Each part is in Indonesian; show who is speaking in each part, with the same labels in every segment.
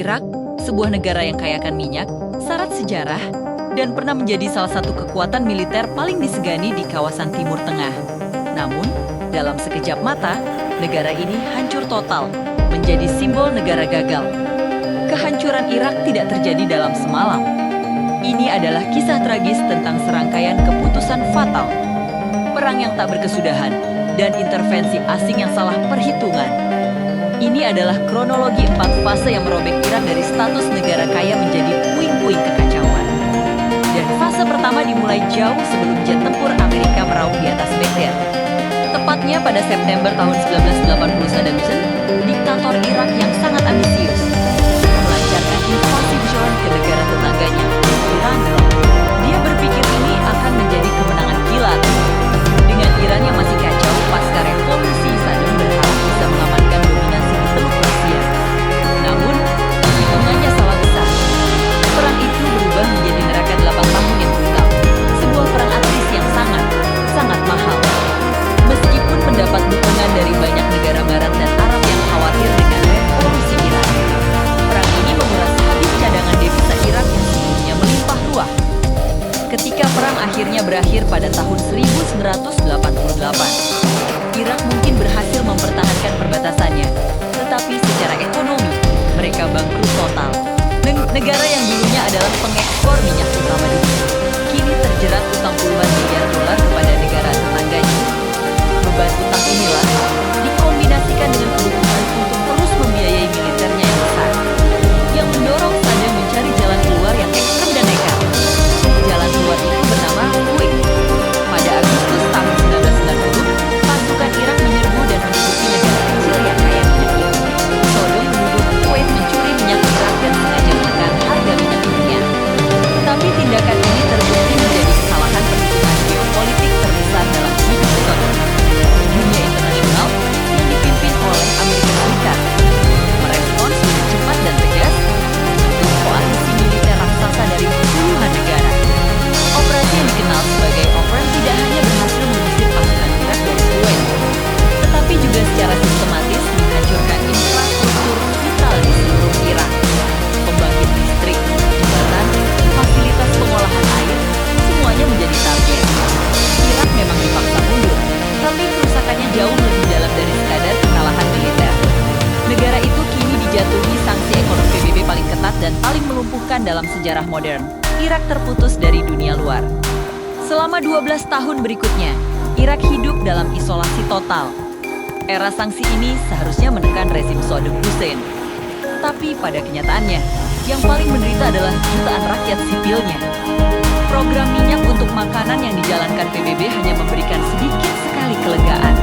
Speaker 1: Irak, sebuah negara yang kaya akan minyak, syarat sejarah, dan pernah menjadi salah satu kekuatan militer paling disegani di kawasan Timur Tengah. Namun, dalam sekejap mata, negara ini hancur total, menjadi simbol negara gagal. Kehancuran Irak tidak terjadi dalam semalam. Ini adalah kisah tragis tentang serangkaian keputusan fatal, perang yang tak berkesudahan, dan intervensi asing yang salah perhitungan. Ini adalah kronologi 4 fase yang merobek Irak dari status negara kaya menjadi puing-puing kekacauan. Dan fase pertama dimulai jauh sebelum jet tempur Amerika meraung di atas Baghdad. Tepatnya pada September tahun 1980, Saddam Hussein, diktator Irak yang sangat ambisius, melancarkan invasi John ke negara tetangganya, Iran. Dia berpikir ini akan menjadi kemenangan kilat. Dengan Iran yang masih kacau pasca revolusi, Saddam berharap bisa mengamankan dominasi di Teluk Persia. Namun, perhitungannya salah besar. Perang itu berubah menjadi neraka 8 tahun yang brutal. Sebuah perang atris yang sangat mahal. Meskipun mendapat dukungan dari banyak negara barat dan Arab yang khawatir dengan revolusi Irak, perang ini menguras habis cadangan devisa Irak yang sebelumnya melimpah ruah. Ketika perang akhirnya berakhir pada tahun 1988, Irak mungkin berhasil mempertahankan perbatasannya, tetapi secara ekonomi, mereka bangkrut total. Negara yang dulunya adalah pengekspor minyak utama dunia, kini terjerat utang puluhan miliar dolar kepada negara tetangganya. Beban utang inilah dikombinasikan dengan kebutuhan untuk terus membiayai militernya yang besar, yang mendorong Saddam mencari jalan keluar yang ekstrem dan nekat. Jalan keluar itu bernama Kuwait. Pada Agustus tahun 1990, pasukan Irak menyerbu dan menduduki negara kecil yang kaya minyak itu. Saddam menuduh Kuwait mencuri minyak Irak dan sengaja menekan harga minyak dunia. Tapi tindakan ini terbukti menjadi kesalahan perhitungan geopolitik terbesar dalam hidup Saddam. Dunia internasional yang dipimpin oleh Amerika Serikat merespons dengan cepat dan tegas untuk koalisi militer raksasa dari puluhan negara. Operasi yang dikenal sebagai Operan tidak hanya berhasil mengusir pasukan Irak dari Kuwait, tetapi juga secara sistematis menghancurkan infrastruktur vital di seluruh Irak. Pembangkit listrik, jembatan, fasilitas pengolahan air, semuanya menjadi target. Irak memang dipaksa mundur, tapi kerusakannya jauh lebih dalam dari sekadar kekalahan militer. Negara itu kini dijatuhi sanksi ekonomi PBB paling ketat dan paling melumpuhkan dalam sejarah modern. Irak terputus dari dunia luar. Selama 12 tahun berikutnya, Irak hidup dalam isolasi total. Era sanksi ini seharusnya menekan rezim Saddam Hussein. Tapi pada kenyataannya, yang paling menderita adalah jutaan rakyat sipilnya. Program minyak untuk makanan yang dijalankan PBB hanya memberikan sedikit sekali kelegaan.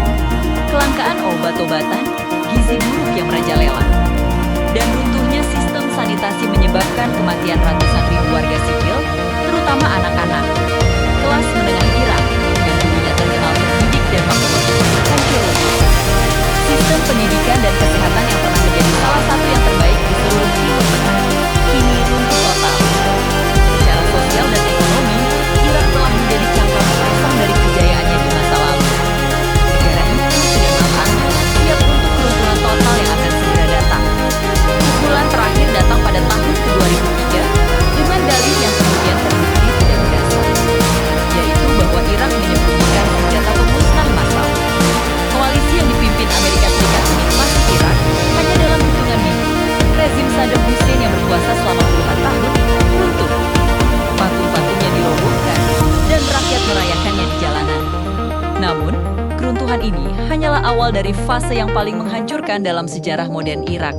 Speaker 1: Kelangkaan obat-obatan, gizi buruk yang merajalela, dan runtuhnya sistem sanitasi menyebabkan kematian ratusan ribu warga sipil, terutama anak-anak. Kelas menengah Irak yang dulunya terkenal terdidik dan mampu hancur lebur. Sistem pendidikan dan kesehatan yang pernah menjadi salah satu yang terbaik di seluruh Timur Tengah, kini runtuh total. Secara sosial dan ekonomi, Irak telah menjadi cangkang kosong dari kejayaannya di masa lalu. Negara itu sudah matang, siap untuk keruntuhan total yang akan segera datang. Pukulan terakhir datang pada tahun ke-2003 dengan dalih yang kemudian terbukti tidak berdasar, yaitu bahwa Irak menyembunyikan senjata pemusnah massal. Koalisi yang dipimpin Amerika Serikat menikmati Irak hanya dalam hitungan minggu. Rezim Saddam Hussein yang berkuasa selama puluhan tahun runtuh. Patung-patungnya dirobohkan dan rakyat merayakannya di jalanan. Namun, keruntuhan ini hanyalah awal dari fase yang paling menghancurkan dalam sejarah modern Irak.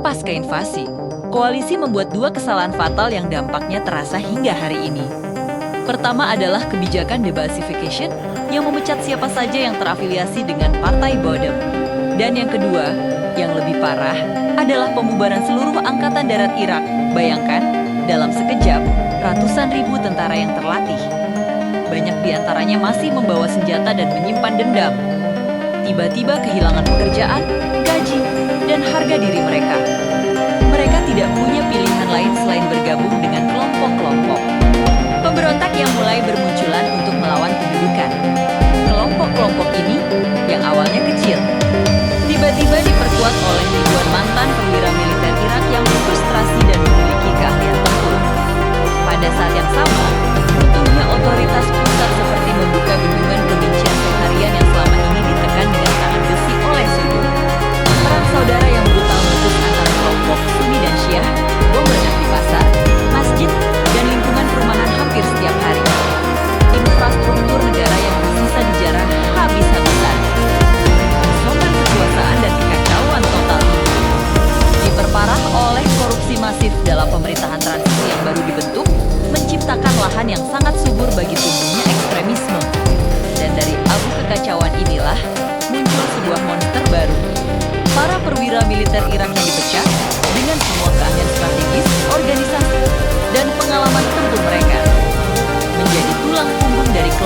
Speaker 1: Pasca invasi, koalisi membuat 2 kesalahan fatal yang dampaknya terasa hingga hari ini. Pertama adalah kebijakan debasification yang memecat siapa saja yang terafiliasi dengan Partai Baadhi. Dan yang kedua, yang lebih parah, adalah pembubaran seluruh angkatan darat Irak. Bayangkan, dalam sekejap, ratusan ribu tentara yang terlatih. Banyak di antaranya masih membawa senjata dan menyimpan dendam. Tiba-tiba kehilangan pekerjaan, gaji, dan harga diri mereka. Mereka tidak punya pilihan lain selain bergabung dengan kelompok-kelompok pemberontak yang mulai bermunculan untuk melawan pendudukan. Kelompok-kelompok ini, yang awalnya kecil, tiba-tiba diperkuat oleh ribuan mantan perwira militer Irak yang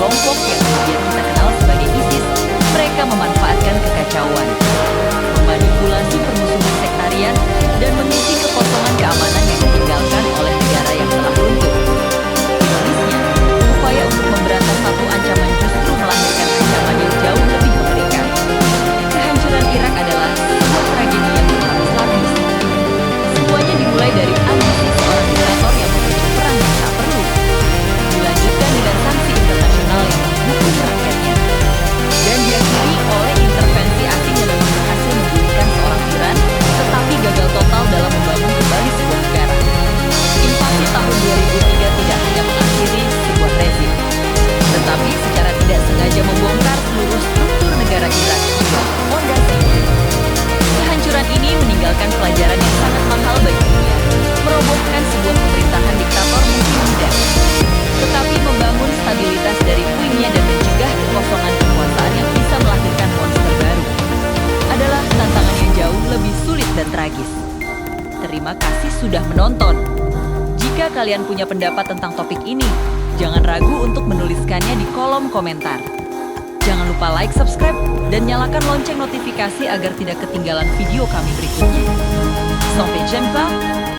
Speaker 1: kelompok yang kemudian kita kenal sebagai ISIS, mereka memanfaatkan kekacauan, memanipulasi permusuhan sektarian, dan mengisi kekosongan keamanan yang ditinggalkan oleh negara yang telah runtuh. Ironisnya, upaya untuk memberantas satu ancaman justru melahirkan ancaman yang jauh lebih mengerikan. Kehancuran Irak adalah sebuah tragedi yang berlapis-lapis. Semuanya dimulai dari ambisi seorang diktator yang memicu perang yang tak perlu, dilanjutkan dengan sanksi internasional yang menghukum rakyatnya, dan diakhiri oleh intervensi asing yang memang berhasil menggulingkan seorang tiran, tetapi gagal total dalam membangun kembali sebuah negara. Invasi tahun 2003 tidak hanya mengakhiri sebuah rezim, tetapi secara tidak sengaja membongkar seluruh struktur negara Irak hingga fondasinya. Kehancuran ini meninggalkan pelajaran yang sangat mahal bagi dunia. Merobohkan sebuah pemerintahan diktator mungkin mudah, tetapi membangun stabilitas dari puingnya dan mencegah kekosongan kekuasaan yang bisa melahirkan monster baru adalah tantangan yang jauh lebih sulit dan tragis. Terima kasih sudah menonton. Jika kalian punya pendapat tentang topik ini, jangan ragu untuk menuliskannya di kolom komentar. Jangan lupa like, subscribe, dan nyalakan lonceng notifikasi agar tidak ketinggalan video kami berikutnya. Sampai jumpa!